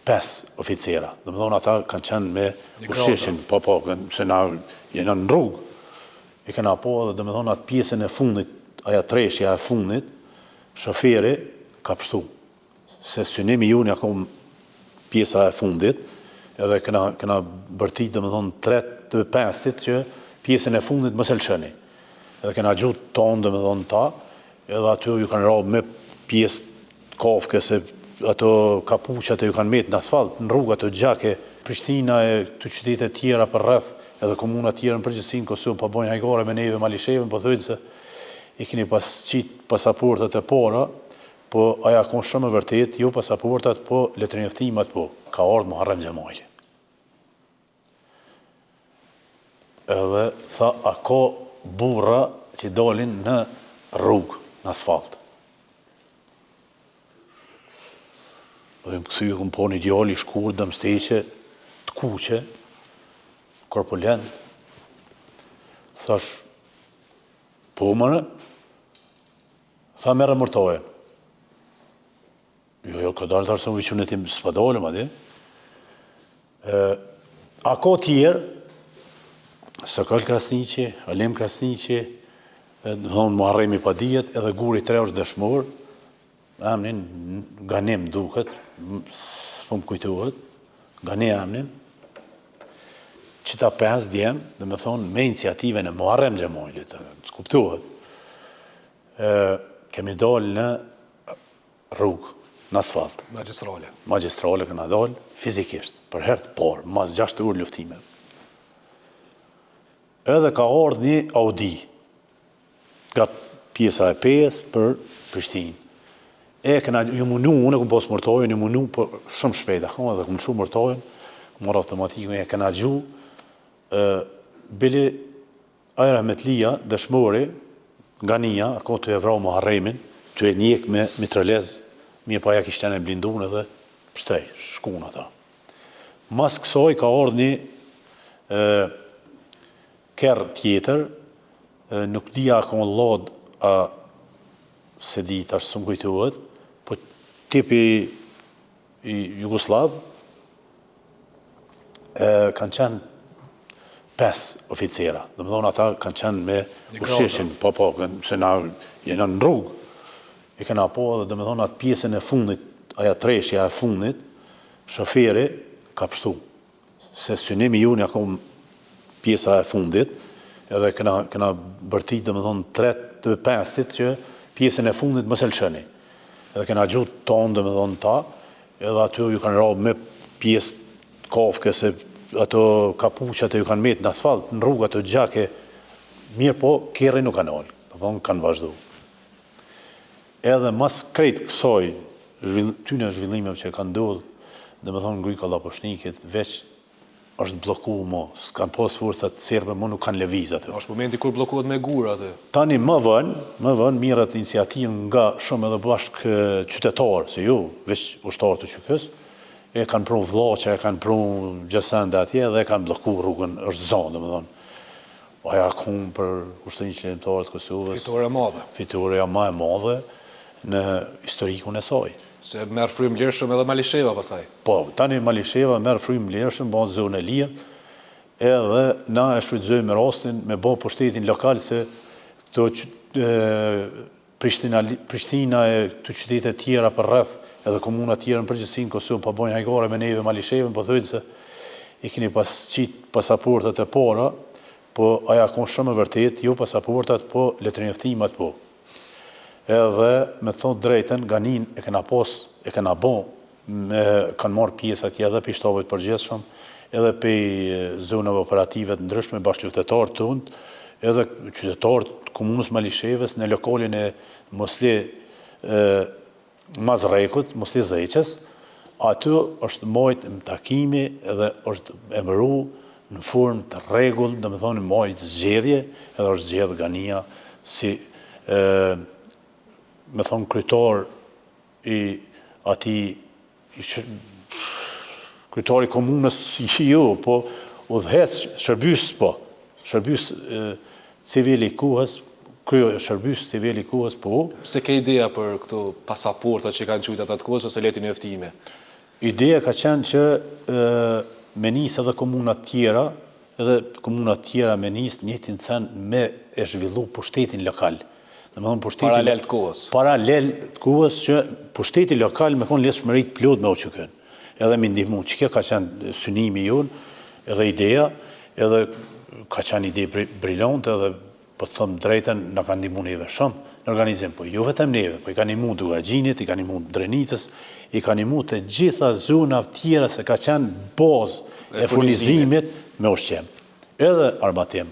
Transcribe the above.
5 oficera. Dhe më thonë ata kanë qenë me ushqeshin, po, se na jena në rrugë. I kena po edhe dhe më thonë atë pjesën e fundit, aja treshja e fundit, shoferi ka pështu. Se synimi ju një akom pjesa e fundit, edhe kena bërtit dhe më thonë 3-5 që pjesën e fundit më selqeni. Edhe kena gjutë tonë dhe më thonë ta, edhe aty ju kanë rabë me pjesë kafke, se ato kapuqat ju kanë metë në asfalt, në rrugë ato gjake, Prishtina e të qytetet tjera për rreth, edhe komuna tjera në përgjithësi në Kosovë, pa bojnë hajgare me neve Malishevën, po thujnë se i keni pas qitë pasaportat e para, po aja konë shumë e vërtet, jo pasaportat, po letrinjeftimat, po ka ardhë Muharrem Xhamali. Edhe tha, a ka burra që dalin në rrugë, në asfalt. Dhe më këthy, këmë po një djali shkur, dëmsteqe, të kuqe, korpulent. Thash, po mëre? Tha, merë mërtojën. Jo, ka dalë, thash, se më viqën e tim s'pa dalëm, adi. A ka tjerë, Sokol Krasniqi, Alim Krasniqi, thonë Muharremi Padijet, edhe Guri 3 është dëshmor, emnin Ganim duket, s'po më kujtuhet, Gani emnin, që ta 5 djemë, dhe me thonë me iniciative në Muharrem Xhamali, të kuptuhet, kemi dalë në rrugë, në asfalt. Magistrale këna dalë, fizikisht, për herë të parë, mas 6 orë luftime. Edhe ka ardhë një Audi, nga pjesa e 5 për Prishtinë. Këna ju munu, unë e këmë posë mërtojën, ju munu, për shumë shpejt, edhe këmë shumë mërtojën, mërë automatikën, e këna gju, bili Aja Rahmetlia, dëshmori, nga nija, ako të e vrau Muharremin, të e njek me mitralez, mje pa ja kishten e blindun edhe pështej, shkun ata. Mas kësoj ka ardhë një kërë tjetër, nuk dija ka në lod, se di tash së më kujtuhet, po tipi i Jugoslav, kanë qenë 5 oficera. Dhe më thonë ata kanë qenë me ushqeshin, po, se na jena në rrugë. I kena po edhe dhe më thonë atë pjesën e fundit, aja treshja e fundit, shoferi ka pështu. Se synimi ju një akom pjesa e fundit, edhe kena bërtit dhe më thonë 3-5 që pjesën e fundit më selqeni. Edhe kena gjutë tonë dhe më thonë ta, edhe aty ju kanë rabë me pjesë kafke, se ato kapuqat ju kanë metë në asfalt, në rrugë ato gjake, mirë po, kjerri nuk kanë olë, dhe thonë kanë vazhdu. Edhe mas krejt kësoj, tyne zhvillimeve që kanë ndodhë, dhe më thonë Ngryka Laposhnikit, veç është bloku mo, s'kanë pos forcat serbe, mo nuk kanë lëviz atë. Është momenti kur blokuat me gura atë? Tani më vën, mirët iniciativë nga shumë edhe bashkë qytetarë, se ju, veç ushtarë të qykës, e kanë pru Vllaqa, e kanë pru Gjësende atje, dhe e kanë bloku rrugën, është zonë, dhe më thonë. Aja kumë për ushtërinjë qëllimtarë të Kosovës. Fitoreja ma e madhe në historikun e saj. Se merë frymë lirshëm edhe Malisheva pasaj? Po, tani Malisheva merë frymë lirshëm, bënë zonë e lirë, edhe na e shfrytëzojmë rastin me bo pushtetin lokal, se këto Prishtina e të qytetet tjera për rreth, edhe komuna tjera në përgjithësi në Kosovë, pa bojnë hajgare me neve Malishevën, po thujnë se i keni pas qitë pasaportat e para, po aja konë shumë e vërtet, jo pasaportat, po letrinjeftimat po. Edhe me thonë drejten, Ganin e kena pos, e kena bo, kanë marrë pjesë atje edhe për shtabët përgjithshëm, edhe për zonave operative të ndryshme, bashkëluftëtarë të undë, edhe qytetarë të komunës Malishevës në lokalin e Mosle Mazrekut, Mosle Zeqës, aty është majtë në takimi edhe është emëru në formë të regull, dhe me thonë majtë zgjedhje, edhe është zgjedhë Gania si me thonë kryetar i ati kryetar i komunës jo, po udhëhec shërbys civil i kuhës, shërbys civil i kuhës, po. Pse ke ideja për këto pasaporta që kanë qujtë atë kohës ose letin e ftime? Ideja ka qenë që me nisë edhe komunat tjera, me nisë njëtin sen me e zhvillu pushtetin lokal. Paralel të kohës. Paralel të kohës që pushteti lokal me konë leshmërit plot me o që kënë. Edhe me ndihmu, që kjo ka qenë synimi jonë, edhe ideja, edhe ka qenë ide brillante, edhe po të thëmë drejten, në ka ndihmu neve shumë në organizim, po jo vetëm neve, po i ka ndihmu Dugagjinit, i ka ndihmu Drenicës, i ka ndihmu të gjitha zonat tjera se ka qenë bazë e furnizimit me ushqim, edhe arbatim.